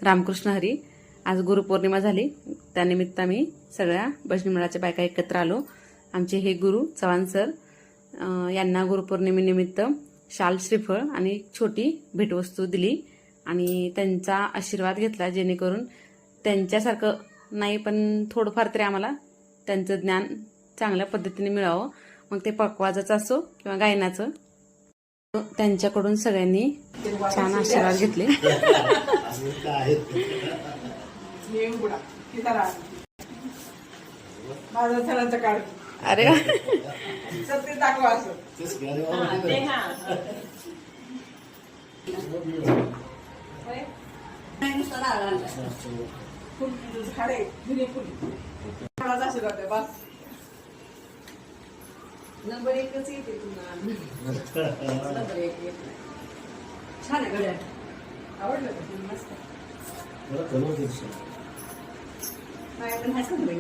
रामकृष्ण हरी. आज गुरुपौर्णिमा झाली, त्यानिमित्त आम्ही सगळ्या भजनी मंडळाच्या बायका एकत्र आलो. आमचे हे गुरु चव्हाण सर यांना गुरुपौर्णिमेनिमित्त शाल, श्रीफळ आणि छोटी भेटवस्तू दिली आणि त्यांचा आशीर्वाद घेतला, जेणेकरून त्यांच्यासारखं नाही पण थोडंफार तरी आम्हाला त्यांचं ज्ञान चांगल्या पद्धतीने मिळावं. मग ते पकवाजाचं असो किंवा गायनाचं. त्यांच्याकडून सगळ्यांनी छान आशीर्वाद घेतले. अरे नंबर 1च येते तुम्हाला. नंबर 1 छान आहे घड्याळ. आवडलं का? मस्त. मला कलर दिसतो. नाही पण हसत नाही.